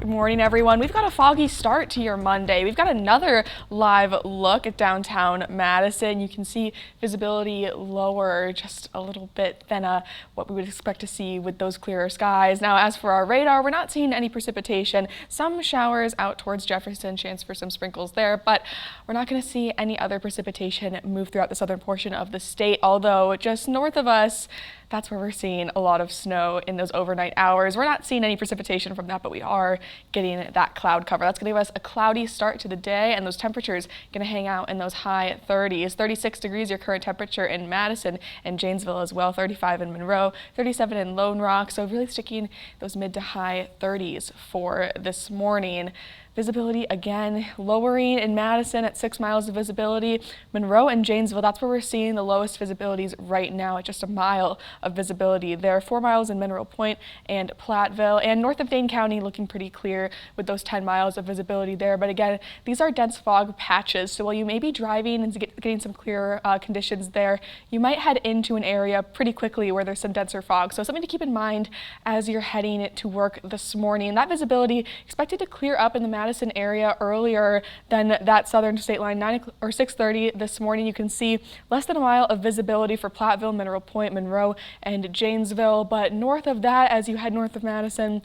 Good morning, everyone. We've got a foggy start to your Monday. We've got another live look at downtown Madison. You can see visibility lower just a little bit than what we would expect to see with those clearer skies. Now, as for our radar, we're not seeing any precipitation. Some showers out towards Jefferson, chance for some sprinkles there, but we're not going to see any other precipitation move throughout the southern portion of the state, although just north of us, that's where we're seeing a lot of snow in those overnight hours. We're not seeing any precipitation from that, but we are getting that cloud cover. That's going to give us a cloudy start to the day, and those temperatures going to hang out in those high 30s. 36 degrees your current temperature in Madison and Janesville as well, 35 in Monroe, 37 in Lone Rock. So really sticking those mid to high 30s for this morning. Visibility again lowering in Madison at 6 miles of visibility. Monroe and Janesville, that's where we're seeing the lowest visibilities right now at just a mile of visibility. There are 4 miles in Mineral Point and Platteville, and north of Dane County looking pretty clear with those 10 miles of visibility there. But again, these are dense fog patches, so while you may be driving and getting some clearer conditions there, you might head into an area pretty quickly where there's some denser fog. So something to keep in mind as you're heading to work this morning. That visibility expected to clear up in the Madison area earlier than that southern state line, 6:30 this morning. You can see less than a mile of visibility for Platteville, Mineral Point, Monroe, and Janesville. But north of that, as you head north of Madison,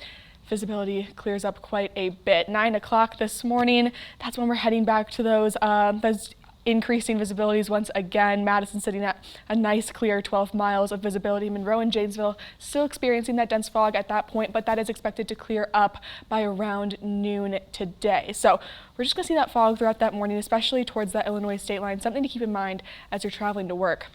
visibility clears up quite a bit. 9 o'clock this morning, that's when we're heading back to those increasing visibilities once again. Madison sitting at a nice clear 12 miles of visibility. Monroe and Janesville still experiencing that dense fog at that point, but that is expected to clear up by around noon today. So we're just going to see that fog throughout that morning, especially towards that Illinois state line. Something to keep in mind as you're traveling to work.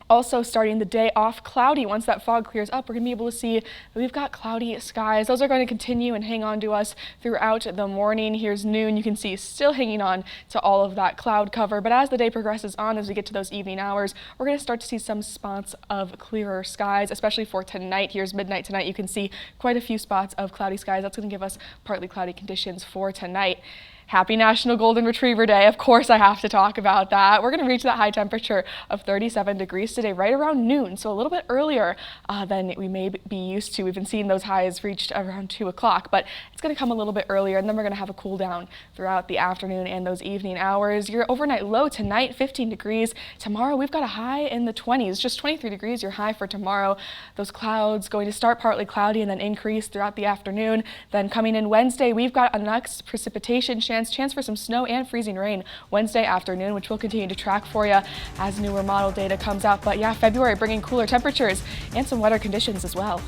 Also starting the day off cloudy. Once that fog clears up, we're going to be able to see that we've got cloudy skies. Those are going to continue and hang on to us throughout the morning. Here's noon. You can see still hanging on to all of that cloud cover. But as the day progresses on, as we get to those evening hours, we're going to start to see some spots of clearer skies, especially for tonight. Here's midnight tonight. You can see quite a few spots of cloudy skies. That's going to give us partly cloudy conditions for tonight. Happy National Golden Retriever Day. Of course, I have to talk about that. We're going to reach that high temperature of 37 degrees today, right around noon, so a little bit earlier than we may be used to. We've been seeing those highs reached around 2 o'clock, but it's going to come a little bit earlier, and then we're going to have a cool down throughout the afternoon and those evening hours. Your overnight low tonight, 15 degrees. Tomorrow, we've got a high in the 20s, just 23 degrees your high for tomorrow. Those clouds going to start partly cloudy and then increase throughout the afternoon. Then coming in Wednesday, we've got a next precipitation chance for some snow and freezing rain Wednesday afternoon, which we'll continue to track for you as newer model data comes out. But yeah, February bringing cooler temperatures and some wetter conditions as well.